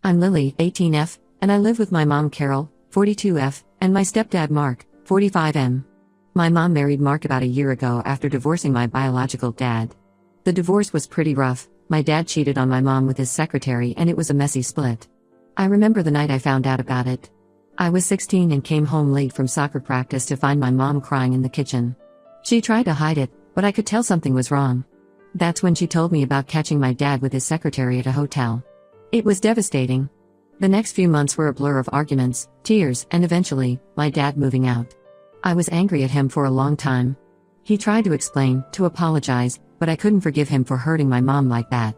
I'm Lily, 18F, and I live with my mom Carol, 42F, and my stepdad Mark, 45M. My mom married Mark about a year ago after divorcing my biological dad. The divorce was pretty rough. My dad cheated on my mom with his secretary and it was a messy split. I remember the night I found out about it. I was 16 and came home late from soccer practice to find my mom crying in the kitchen. She tried to hide it, but I could tell something was wrong. That's when she told me about catching my dad with his secretary at a hotel. It was devastating. The next few months were a blur of arguments, tears, and eventually, my dad moving out. I was angry at him for a long time. He tried to explain, to apologize, but I couldn't forgive him for hurting my mom like that.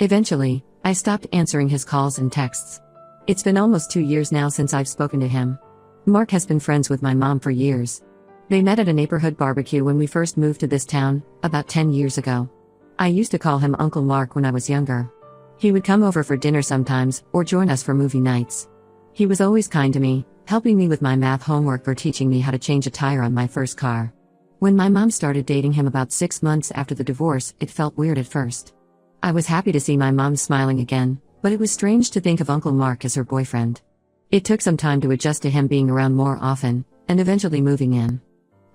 Eventually, I stopped answering his calls and texts. It's been almost 2 years now since I've spoken to him. Mark has been friends with my mom for years. They met at a neighborhood barbecue when we first moved to this town, about 10 years ago. I used to call him Uncle Mark when I was younger. He would come over for dinner sometimes, or join us for movie nights. He was always kind to me, helping me with my math homework or teaching me how to change a tire on my first car. When my mom started dating him about 6 months after the divorce, it felt weird at first. I was happy to see my mom smiling again, but it was strange to think of Uncle Mark as her boyfriend. It took some time to adjust to him being around more often, and eventually moving in.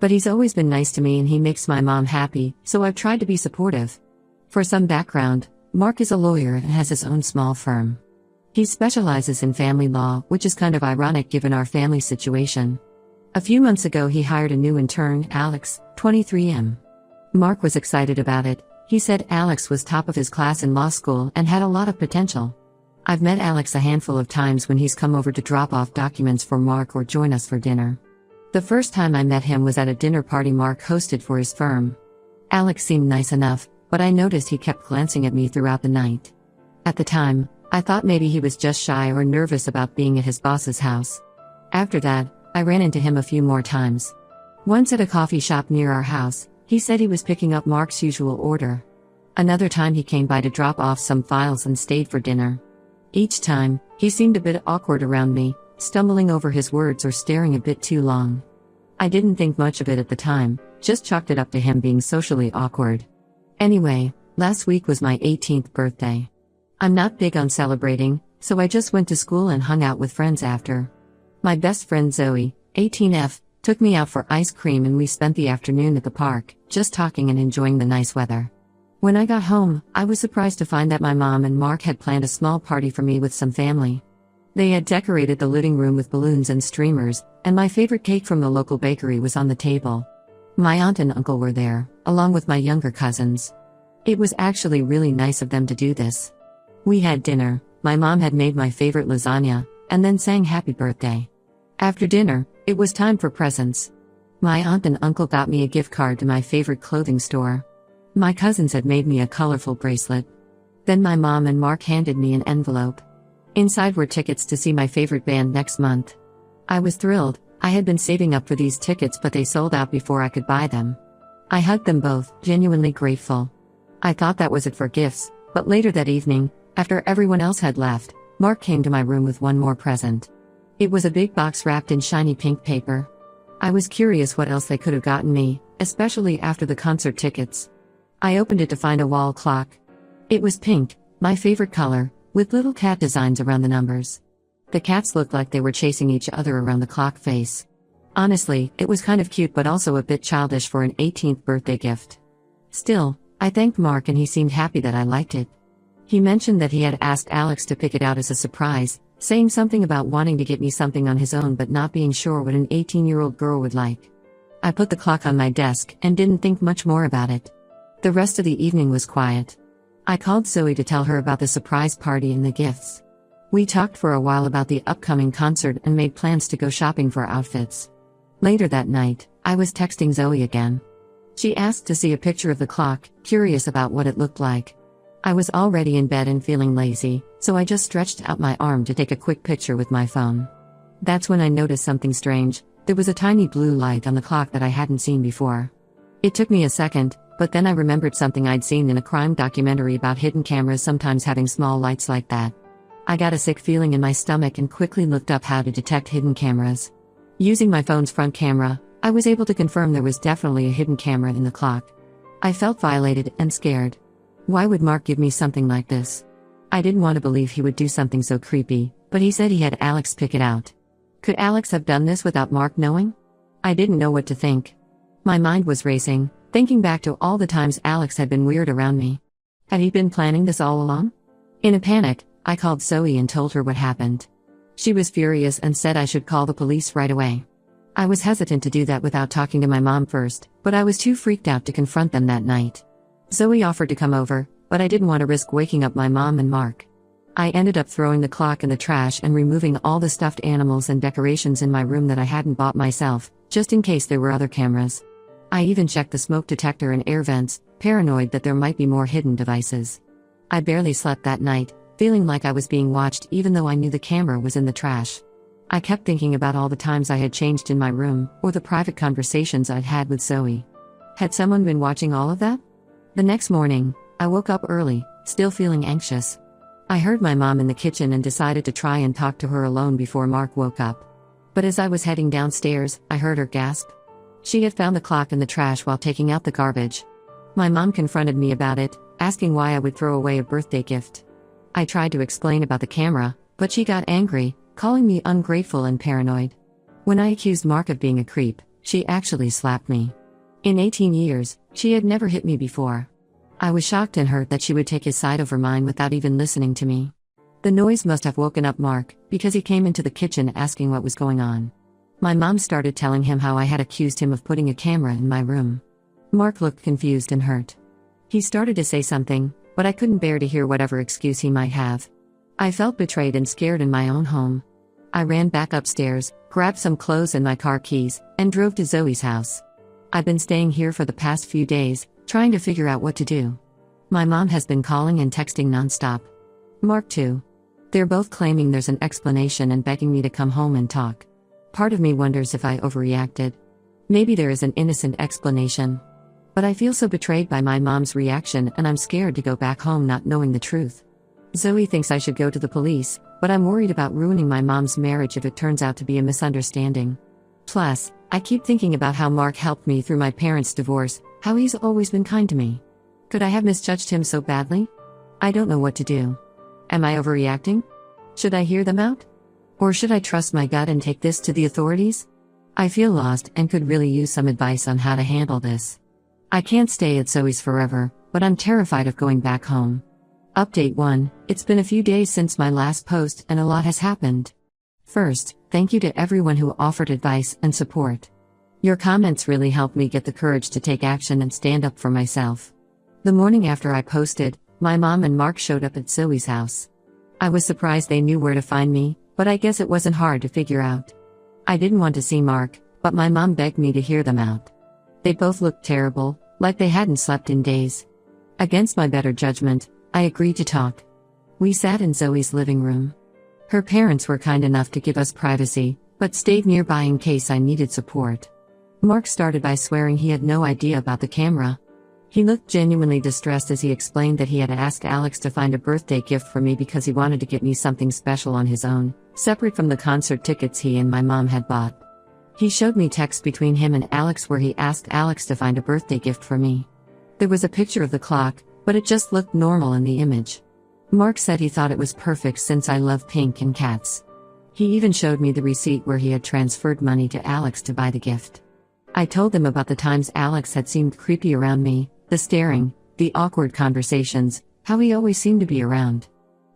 But he's always been nice to me and he makes my mom happy, so I've tried to be supportive. For some background, Mark is a lawyer and has his own small firm. He specializes in family law, which is kind of ironic given our family situation. A few months ago he hired a new intern, Alex, 23M. Mark was excited about it. He said Alex was top of his class in law school and had a lot of potential. I've met Alex a handful of times when he's come over to drop off documents for Mark or join us for dinner. The first time I met him was at a dinner party Mark hosted for his firm. Alex seemed nice enough, but I noticed he kept glancing at me throughout the night. At the time, I thought maybe he was just shy or nervous about being at his boss's house. After that, I ran into him a few more times. Once at a coffee shop near our house, he said he was picking up Mark's usual order. Another time he came by to drop off some files and stayed for dinner. Each time, he seemed a bit awkward around me, stumbling over his words or staring a bit too long. I didn't think much of it at the time, just chalked it up to him being socially awkward. Anyway, last week was my 18th birthday. I'm not big on celebrating, so I just went to school and hung out with friends after. My best friend Zoe, 18F, took me out for ice cream and we spent the afternoon at the park, just talking and enjoying the nice weather. When I got home, I was surprised to find that my mom and Mark had planned a small party for me with some family. They had decorated the living room with balloons and streamers, and my favorite cake from the local bakery was on the table. My aunt and uncle were there, along with my younger cousins. It was actually really nice of them to do this. We had dinner, my mom had made my favorite lasagna, and then sang happy birthday. After dinner, it was time for presents. My aunt and uncle got me a gift card to my favorite clothing store. My cousins had made me a colorful bracelet. Then my mom and Mark handed me an envelope. Inside were tickets to see my favorite band next month. I was thrilled. I had been saving up for these tickets but they sold out before I could buy them. I hugged them both, genuinely grateful. I thought that was it for gifts, but later that evening, after everyone else had left, Mark came to my room with one more present. It was a big box wrapped in shiny pink paper. I was curious what else they could have gotten me, especially after the concert tickets. I opened it to find a wall clock. It was pink, my favorite color, with little cat designs around the numbers. The cats looked like they were chasing each other around the clock face. Honestly, it was kind of cute but also a bit childish for an 18th birthday gift. Still, I thanked Mark and he seemed happy that I liked it. He mentioned that he had asked Alex to pick it out as a surprise, saying something about wanting to get me something on his own but not being sure what an 18-year-old girl would like. I put the clock on my desk and didn't think much more about it. The rest of the evening was quiet. I called Zoe to tell her about the surprise party and the gifts. We talked for a while about the upcoming concert and made plans to go shopping for outfits. Later that night, I was texting Zoe again. She asked to see a picture of the clock, curious about what it looked like. I was already in bed and feeling lazy, so I just stretched out my arm to take a quick picture with my phone. That's when I noticed something strange. There was a tiny blue light on the clock that I hadn't seen before. It took me a second, but then I remembered something I'd seen in a crime documentary about hidden cameras sometimes having small lights like that. I got a sick feeling in my stomach and quickly looked up how to detect hidden cameras. Using my phone's front camera, I was able to confirm there was definitely a hidden camera in the clock. I felt violated and scared. Why would Mark give me something like this? I didn't want to believe he would do something so creepy, but he said he had Alex pick it out. Could Alex have done this without Mark knowing? I didn't know what to think. My mind was racing, thinking back to all the times Alex had been weird around me. Had he been planning this all along? In a panic, I called Zoe and told her what happened. She was furious and said I should call the police right away. I was hesitant to do that without talking to my mom first, but I was too freaked out to confront them that night. Zoe offered to come over, but I didn't want to risk waking up my mom and Mark. I ended up throwing the clock in the trash and removing all the stuffed animals and decorations in my room that I hadn't bought myself, just in case there were other cameras. I even checked the smoke detector and air vents, paranoid that there might be more hidden devices. I barely slept that night, feeling like I was being watched even though I knew the camera was in the trash. I kept thinking about all the times I had changed in my room, or the private conversations I'd had with Zoe. Had someone been watching all of that? The next morning, I woke up early, still feeling anxious. I heard my mom in the kitchen and decided to try and talk to her alone before Mark woke up. But as I was heading downstairs, I heard her gasp. She had found the clock in the trash while taking out the garbage. My mom confronted me about it, asking why I would throw away a birthday gift. I tried to explain about the camera, but she got angry, calling me ungrateful and paranoid. When I accused Mark of being a creep, she actually slapped me. In 18 years, she had never hit me before. I was shocked and hurt that she would take his side over mine without even listening to me. The noise must have woken up Mark, because he came into the kitchen asking what was going on. My mom started telling him how I had accused him of putting a camera in my room. Mark looked confused and hurt. He started to say something, but I couldn't bear to hear whatever excuse he might have. I felt betrayed and scared in my own home. I ran back upstairs, grabbed some clothes and my car keys, and drove to Zoe's house. I've been staying here for the past few days, trying to figure out what to do. My mom has been calling and texting nonstop. Mark too. They're both claiming there's an explanation and begging me to come home and talk. Part of me wonders if I overreacted. Maybe there is an innocent explanation. But I feel so betrayed by my mom's reaction and I'm scared to go back home not knowing the truth. Zoe thinks I should go to the police, but I'm worried about ruining my mom's marriage if it turns out to be a misunderstanding. Plus, I keep thinking about how Mark helped me through my parents' divorce, how he's always been kind to me. Could I have misjudged him so badly? I don't know what to do. Am I overreacting? Should I hear them out? Or should I trust my gut and take this to the authorities? I feel lost and could really use some advice on how to handle this. I can't stay at Zoe's forever, but I'm terrified of going back home. Update 1, it's been a few days since my last post and a lot has happened. First, thank you to everyone who offered advice and support. Your comments really helped me get the courage to take action and stand up for myself. The morning after I posted, my mom and Mark showed up at Zoe's house. I was surprised they knew where to find me, but I guess it wasn't hard to figure out. I didn't want to see Mark, but my mom begged me to hear them out. They both looked terrible, like they hadn't slept in days. Against my better judgment, I agreed to talk. We sat in Zoe's living room. Her parents were kind enough to give us privacy, but stayed nearby in case I needed support. Mark started by swearing he had no idea about the camera. He looked genuinely distressed as he explained that he had asked Alex to find a birthday gift for me because he wanted to get me something special on his own, separate from the concert tickets he and my mom had bought. He showed me texts between him and Alex where he asked Alex to find a birthday gift for me. There was a picture of the clock, but it just looked normal in the image. Mark said he thought it was perfect since I love pink and cats. He even showed me the receipt where he had transferred money to Alex to buy the gift. I told him about the times Alex had seemed creepy around me, the staring, the awkward conversations, how he always seemed to be around.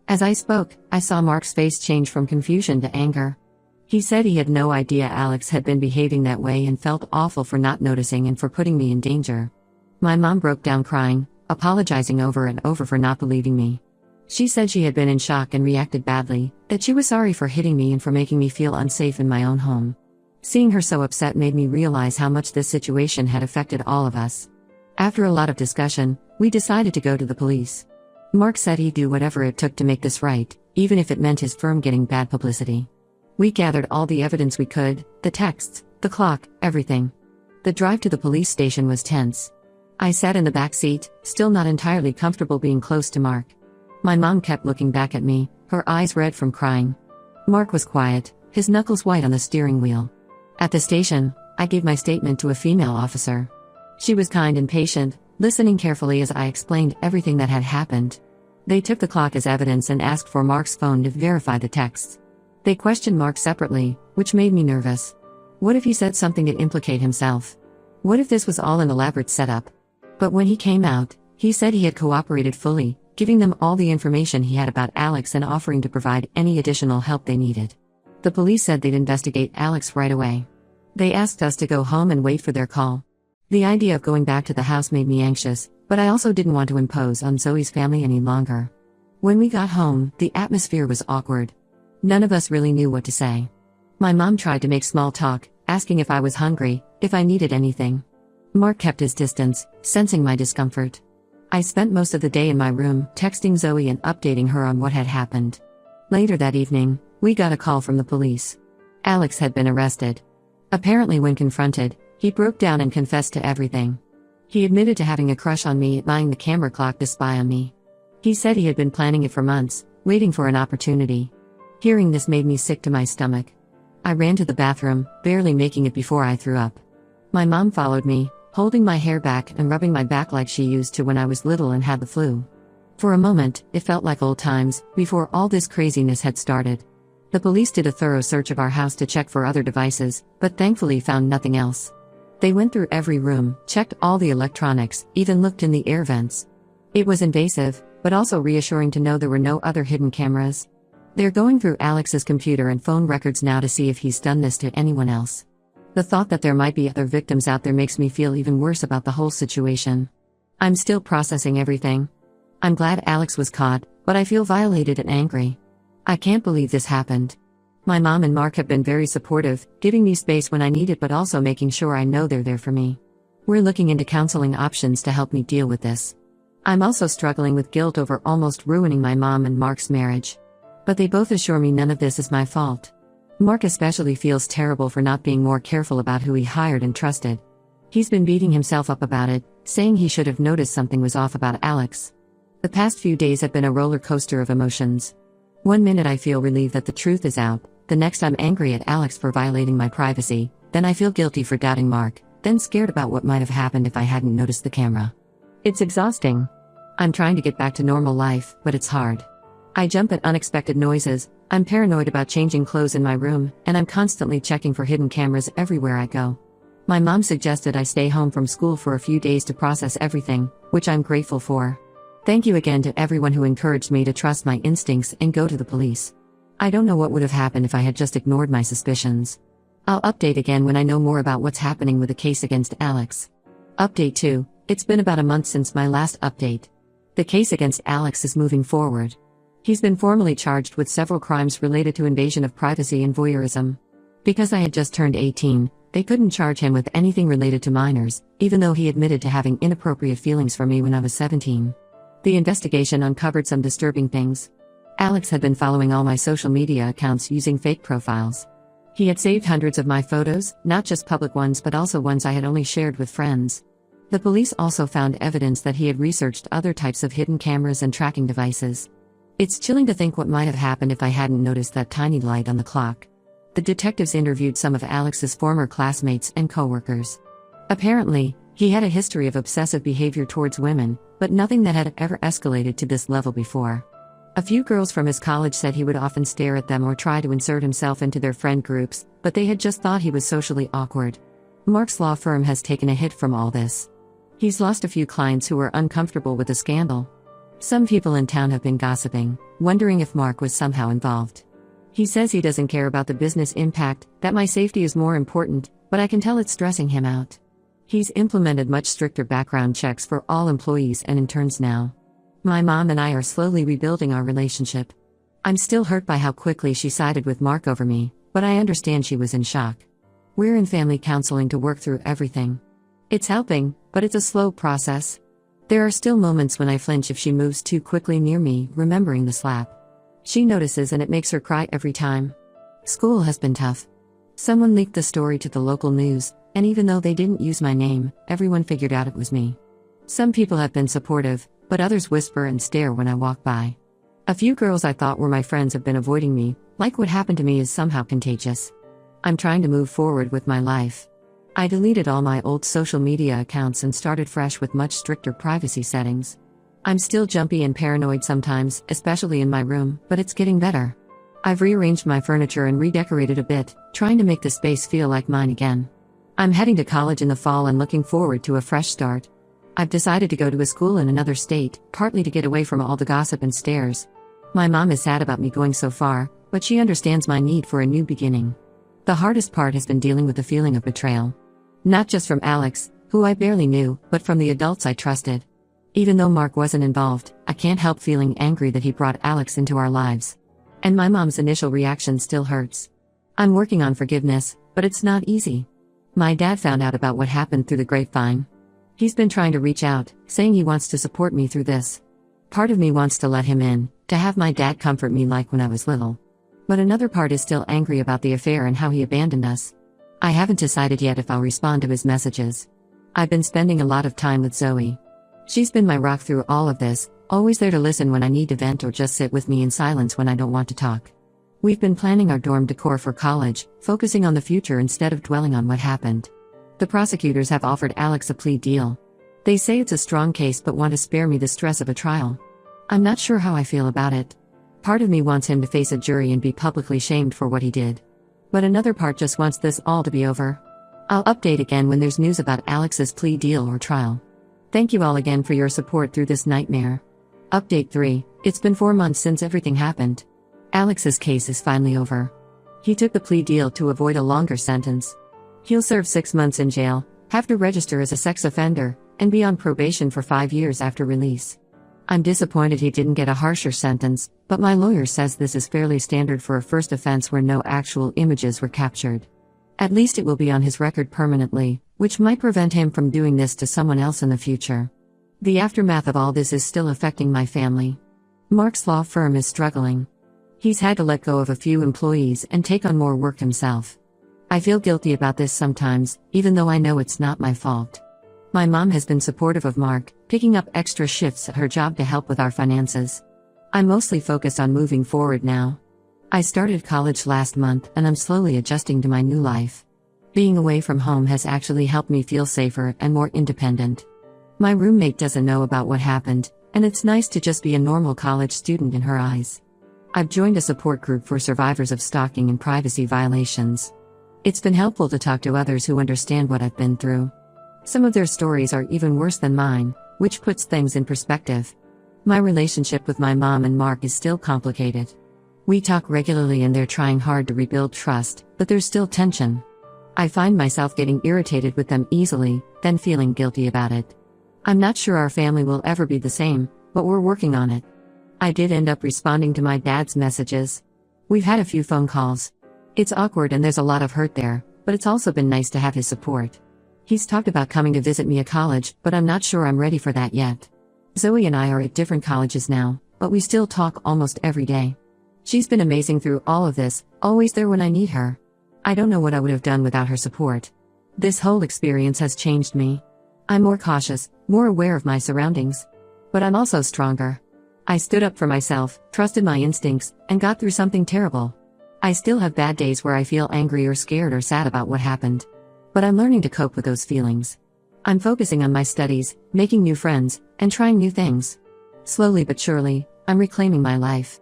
As I spoke, I saw Mark's face change from confusion to anger. He said he had no idea Alex had been behaving that way and felt awful for not noticing and for putting me in danger. My mom broke down crying, apologizing over and over for not believing me. She said she had been in shock and reacted badly, that she was sorry for hitting me and for making me feel unsafe in my own home. Seeing her so upset made me realize how much this situation had affected all of us. After a lot of discussion, we decided to go to the police. Mark said he'd do whatever it took to make this right, even if it meant his firm getting bad publicity. We gathered all the evidence we could, the texts, the clock, everything. The drive to the police station was tense. I sat in the back seat, still not entirely comfortable being close to Mark. My mom kept looking back at me, her eyes red from crying. Mark was quiet, his knuckles white on the steering wheel. At the station, I gave my statement to a female officer. She was kind and patient, listening carefully as I explained everything that had happened. They took the clock as evidence and asked for Mark's phone to verify the texts. They questioned Mark separately, which made me nervous. What if he said something to implicate himself? What if this was all an elaborate setup? But when he came out, he said he had cooperated fully, giving them all the information he had about Alex and offering to provide any additional help they needed. The police said they'd investigate Alex right away. They asked us to go home and wait for their call. The idea of going back to the house made me anxious, but I also didn't want to impose on Zoe's family any longer. When we got home, the atmosphere was awkward. None of us really knew what to say. My mom tried to make small talk, asking if I was hungry, if I needed anything. Mark kept his distance, sensing my discomfort. I spent most of the day in my room, texting Zoe and updating her on what had happened. Later that evening, we got a call from the police. Alex had been arrested. Apparently when confronted, he broke down and confessed to everything. He admitted to having a crush on me, buying the camera clock to spy on me. He said he had been planning it for months, waiting for an opportunity. Hearing this made me sick to my stomach. I ran to the bathroom, barely making it before I threw up. My mom followed me, holding my hair back and rubbing my back like she used to when I was little and had the flu. For a moment, it felt like old times, before all this craziness had started. The police did a thorough search of our house to check for other devices, but thankfully found nothing else. They went through every room, checked all the electronics, even looked in the air vents. It was invasive, but also reassuring to know there were no other hidden cameras. They're going through Alex's computer and phone records now to see if he's done this to anyone else. The thought that there might be other victims out there makes me feel even worse about the whole situation. I'm still processing everything. I'm glad Alex was caught, but I feel violated and angry. I can't believe this happened. My mom and Mark have been very supportive, giving me space when I need it but also making sure I know they're there for me. We're looking into counseling options to help me deal with this. I'm also struggling with guilt over almost ruining my mom and Mark's marriage. But they both assure me none of this is my fault. Mark especially feels terrible for not being more careful about who he hired and trusted. He's been beating himself up about it, saying he should have noticed something was off about Alex. The past few days have been a roller coaster of emotions. One minute I feel relieved that the truth is out, the next I'm angry at Alex for violating my privacy, then I feel guilty for doubting Mark, then scared about what might have happened if I hadn't noticed the camera. It's exhausting. I'm trying to get back to normal life, but it's hard. I jump at unexpected noises, I'm paranoid about changing clothes in my room, and I'm constantly checking for hidden cameras everywhere I go. My mom suggested I stay home from school for a few days to process everything, which I'm grateful for. Thank you again to everyone who encouraged me to trust my instincts and go to the police. I don't know what would have happened if I had just ignored my suspicions. I'll update again when I know more about what's happening with the case against Alex. Update 2, it's been about a month since my last update. The case against Alex is moving forward. He's been formally charged with several crimes related to invasion of privacy and voyeurism. Because I had just turned 18, they couldn't charge him with anything related to minors, even though he admitted to having inappropriate feelings for me when I was 17. The investigation uncovered some disturbing things. Alex had been following all my social media accounts using fake profiles. He had saved hundreds of my photos, not just public ones but also ones I had only shared with friends. The police also found evidence that he had researched other types of hidden cameras and tracking devices. It's chilling to think what might have happened if I hadn't noticed that tiny light on the clock. The detectives interviewed some of Alex's former classmates and coworkers. Apparently, he had a history of obsessive behavior towards women, but nothing that had ever escalated to this level before. A few girls from his college said he would often stare at them or try to insert himself into their friend groups, but they had just thought he was socially awkward. Mark's law firm has taken a hit from all this. He's lost a few clients who were uncomfortable with the scandal. Some people in town have been gossiping, wondering if Mark was somehow involved. He says he doesn't care about the business impact, that my safety is more important, but I can tell it's stressing him out. He's implemented much stricter background checks for all employees and interns now. My mom and I are slowly rebuilding our relationship. I'm still hurt by how quickly she sided with Mark over me, but I understand she was in shock. We're in family counseling to work through everything. It's helping, but it's a slow process. There are still moments when I flinch if she moves too quickly near me, remembering the slap. She notices and it makes her cry every time. School has been tough. Someone leaked the story to the local news, and even though they didn't use my name, everyone figured out it was me. Some people have been supportive, but others whisper and stare when I walk by. A few girls I thought were my friends have been avoiding me, like what happened to me is somehow contagious. I'm trying to move forward with my life. I deleted all my old social media accounts and started fresh with much stricter privacy settings. I'm still jumpy and paranoid sometimes, especially in my room, but it's getting better. I've rearranged my furniture and redecorated a bit, trying to make the space feel like mine again. I'm heading to college in the fall and looking forward to a fresh start. I've decided to go to a school in another state, partly to get away from all the gossip and stares. My mom is sad about me going so far, but she understands my need for a new beginning. The hardest part has been dealing with the feeling of betrayal. Not just from Alex, who I barely knew, but from the adults I trusted. Even though Mark wasn't involved, I can't help feeling angry that he brought Alex into our lives. And my mom's initial reaction still hurts. I'm working on forgiveness, but it's not easy. My dad found out about what happened through the grapevine. He's been trying to reach out, saying he wants to support me through this. Part of me wants to let him in, to have my dad comfort me like when I was little. But another part is still angry about the affair and how he abandoned us. I haven't decided yet if I'll respond to his messages. I've been spending a lot of time with Zoe. She's been my rock through all of this, always there to listen when I need to vent or just sit with me in silence when I don't want to talk. We've been planning our dorm decor for college, focusing on the future instead of dwelling on what happened. The prosecutors have offered Alex a plea deal. They say it's a strong case but want to spare me the stress of a trial. I'm not sure how I feel about it. Part of me wants him to face a jury and be publicly shamed for what he did. But another part just wants this all to be over. I'll update again when there's news about Alex's plea deal or trial. Thank you all again for your support through this nightmare. Update 3. It's been 4 months since everything happened. Alex's case is finally over. He took the plea deal to avoid a longer sentence. He'll serve 6 months in jail, have to register as a sex offender, and be on probation for 5 years after release. I'm disappointed he didn't get a harsher sentence, but my lawyer says this is fairly standard for a first offense where no actual images were captured. At least it will be on his record permanently, which might prevent him from doing this to someone else in the future. The aftermath of all this is still affecting my family. Mark's law firm is struggling. He's had to let go of a few employees and take on more work himself. I feel guilty about this sometimes, even though I know it's not my fault. My mom has been supportive of Mark, picking up extra shifts at her job to help with our finances. I'm mostly focused on moving forward now. I started college last month and I'm slowly adjusting to my new life. Being away from home has actually helped me feel safer and more independent. My roommate doesn't know about what happened, and it's nice to just be a normal college student in her eyes. I've joined a support group for survivors of stalking and privacy violations. It's been helpful to talk to others who understand what I've been through. Some of their stories are even worse than mine, which puts things in perspective. My relationship with my mom and Mark is still complicated. We talk regularly and they're trying hard to rebuild trust, but there's still tension. I find myself getting irritated with them easily, then feeling guilty about it. I'm not sure our family will ever be the same, but we're working on it. I did end up responding to my dad's messages. We've had a few phone calls. It's awkward and there's a lot of hurt there, but it's also been nice to have his support. He's talked about coming to visit me at college, but I'm not sure I'm ready for that yet. Zoe and I are at different colleges now, but we still talk almost every day. She's been amazing through all of this, always there when I need her. I don't know what I would have done without her support. This whole experience has changed me. I'm more cautious, more aware of my surroundings. But I'm also stronger. I stood up for myself, trusted my instincts, and got through something terrible. I still have bad days where I feel angry or scared or sad about what happened. But I'm learning to cope with those feelings. I'm focusing on my studies, making new friends, and trying new things. Slowly but surely, I'm reclaiming my life.